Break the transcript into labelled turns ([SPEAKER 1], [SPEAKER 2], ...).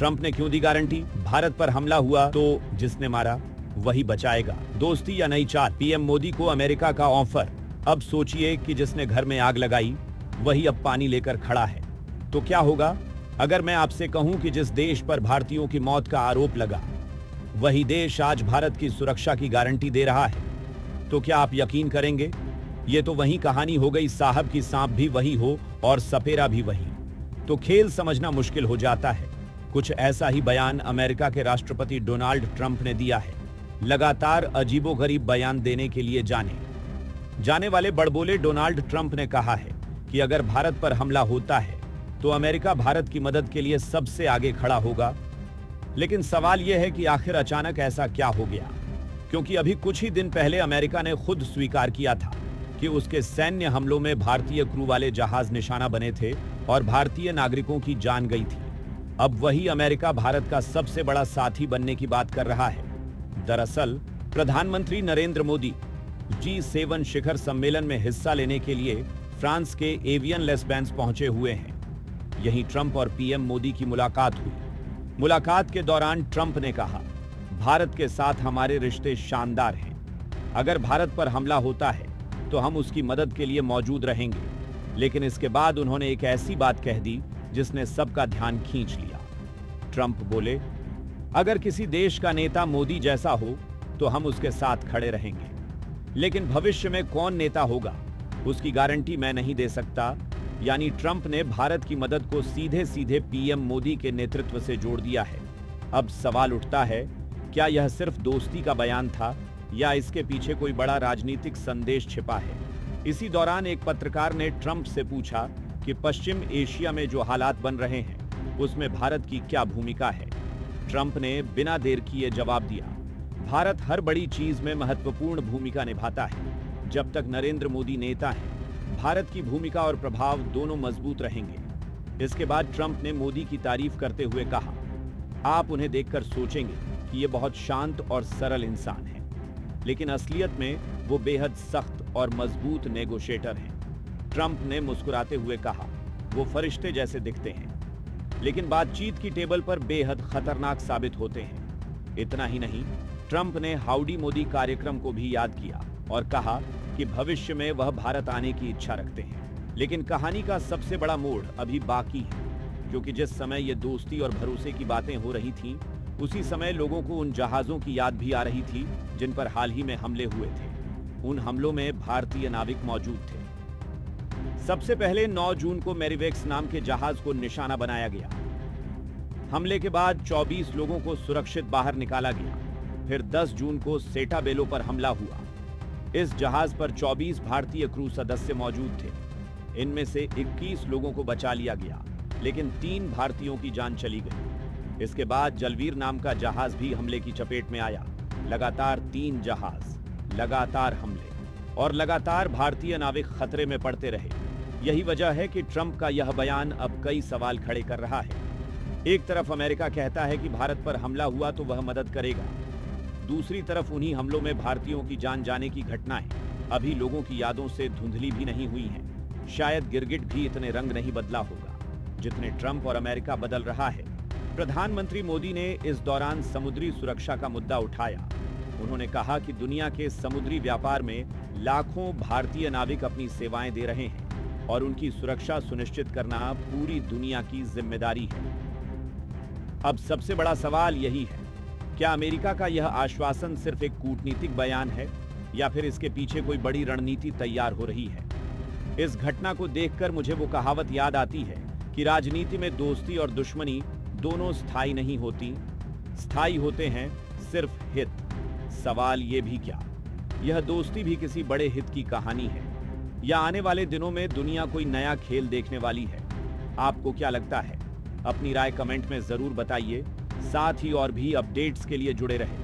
[SPEAKER 1] Trump ने क्यों दी guarantee? Bharat पर हमला हुआ तो जिसने मारा वही बचाएगा। दोस्ती या नई चाल? पीएम मोदी को अमेरिका का ऑफर। अब सोचिए कि जिसने घर में आग लगाई वही अब पानी लेकर खड़ा है। तो क्या होगा अगर मैं आपसे कहूं कि जिस देश पर भारतीयों की मौत का आरोप लगा वही देश आज भारत की सुरक्षा की गारंटी दे रहा है? तो क्या आप यकीन करेंगे? ये तो वही कहानी हो गई साहब की, सांप भी वही हो और सपेरा भी वही। तो खेल समझना मुश्किल हो जाता है। कुछ ऐसा ही बयान अमेरिका के राष्ट्रपति डोनाल्ड ट्रंप ने दिया है। लगातार अजीबोगरीब बयान देने के लिए जाने वाले बड़बोले डोनाल्ड ट्रंप ने कहा है कि अगर भारत पर हमला होता है तो अमेरिका भारत की मदद के लिए सबसे आगे खड़ा होगा। लेकिन सवाल यह है कि आखिर अचानक ऐसा क्या हो गया? क्योंकि अभी कुछ ही दिन पहले अमेरिका ने खुद स्वीकार किया था कि उसके सैन्य हमलों में भारतीय क्रू वाले जहाज निशाना बने थे और भारतीय नागरिकों की जान गई थी। अब वही अमेरिका भारत का सबसे बड़ा साथी बनने की बात कर रहा है। दरअसल प्रधानमंत्री नरेंद्र मोदी G7 शिखर सम्मेलन में हिस्सा लेने के लिए फ्रांस के एवियन लेस बेंस पहुंचे हुए हैं। यहीं ट्रंप और पीएम मोदी की मुलाकात हुई। मुलाकात के दौरान ट्रंप ने कहा, भारत के साथ हमारे रिश्ते शानदार हैं। अगर भारत पर हमला होता है तो हम उसकी मदद के लिए मौजूद रहेंगे। लेकिन इसके बाद उन्होंने एक ऐसी बात कह दी जिसने सबका ध्यान खींच लिया। ट्रंप बोले, अगर किसी देश का नेता मोदी जैसा हो तो हम उसके साथ खड़े रहेंगे, लेकिन भविष्य में कौन नेता होगा उसकी गारंटी मैं नहीं दे सकता। यानी ट्रंप ने भारत की मदद को सीधे सीधे पीएम मोदी के नेतृत्व से जोड़ दिया है। अब सवाल उठता है, क्या यह सिर्फ दोस्ती का बयान था या इसके पीछे कोई बड़ा राजनीतिक संदेश छिपा है? इसी दौरान एक पत्रकार ने ट्रंप से पूछा कि पश्चिम एशिया में जो हालात बन रहे हैं उसमें भारत की क्या भूमिका है? ट्रंप ने बिना देर किए जवाब दिया, भारत हर बड़ी चीज में महत्वपूर्ण भूमिका निभाता है। जब तक नरेंद्र मोदी नेता हैं, भारत की भूमिका और प्रभाव दोनों मजबूत रहेंगे। इसके बाद ट्रंप ने मोदी की तारीफ करते हुए कहा, आप उन्हें देखकर सोचेंगे कि ये बहुत शांत और सरल इंसान हैं, लेकिन असलियत में वो बेहद सख्त और मजबूत नेगोशिएटर हैं। ट्रंप ने मुस्कुराते हुए कहा, वो फरिश्ते जैसे दिखते हैं, लेकिन बातचीत की टेबल पर बेहद खतरनाक साबित होते हैं। इतना ही नहीं, ट्रंप ने हाउडी मोदी कार्यक्रम को भी याद किया और कहा कि भविष्य में वह भारत आने की इच्छा रखते हैं। लेकिन कहानी का सबसे बड़ा मोड़ अभी बाकी है, क्योंकि जिस समय ये दोस्ती और भरोसे की बातें हो रही थीं, उसी समय लोगों को उन जहाजों की याद भी आ रही थी जिन पर हाल ही में हमले हुए थे। उन हमलों में भारतीय नाविक मौजूद थे। सबसे पहले 9 जून को मैरीवेक्स नाम के जहाज को निशाना बनाया गया। हमले के बाद 24 लोगों को सुरक्षित बाहर निकाला गया। फिर 10 जून को सेटा बेलो पर हमला हुआ। इस जहाज पर 24 भारतीय क्रू सदस्य मौजूद थे। इनमें से 21 लोगों को बचा लिया गया, लेकिन 3 भारतीयों की जान चली गई। इसके बाद जलवीर नाम का जहाज भी हमले की चपेट में आया। लगातार 3 जहाज, लगातार हमले और लगातार भारतीय नाविक खतरे में पड़ते रहे। यही वजह है कि ट्रंप का यह बयान अब कई सवाल खड़े कर रहा है। एक तरफ अमेरिका कहता है कि भारत पर हमला हुआ तो वह मदद करेगा, दूसरी तरफ उन्हीं हमलों में भारतीयों की जान जाने की घटनाएं अभी लोगों की यादों से धुंधली भी नहीं हुई हैं। शायद गिरगिट भी इतने रंग नहीं बदला होगा जितने ट्रंप और अमेरिका बदल रहा है। प्रधानमंत्री मोदी ने इस दौरान समुद्री सुरक्षा का मुद्दा उठाया। उन्होंने कहा कि दुनिया के समुद्री व्यापार में लाखों भारतीय नाविक अपनी सेवाएं दे रहे हैं और उनकी सुरक्षा सुनिश्चित करना पूरी दुनिया की जिम्मेदारी है। अब सबसे बड़ा सवाल यही है, क्या अमेरिका का यह आश्वासन सिर्फ एक कूटनीतिक बयान है या फिर इसके पीछे कोई बड़ी रणनीति तैयार हो रही है? इस घटना को देखकर मुझे वो कहावत याद आती है कि राजनीति में दोस्ती और दुश्मनी दोनों स्थायी नहीं होती, स्थायी होते हैं सिर्फ हित। सवाल ये भी क्या यह दोस्ती भी किसी बड़े हित की कहानी है या आने वाले दिनों में दुनिया कोई नया खेल देखने वाली है? आपको क्या लगता है? अपनी राय कमेंट में जरूर बताइए। साथ ही और भी अपडेट्स के लिए जुड़े रहें।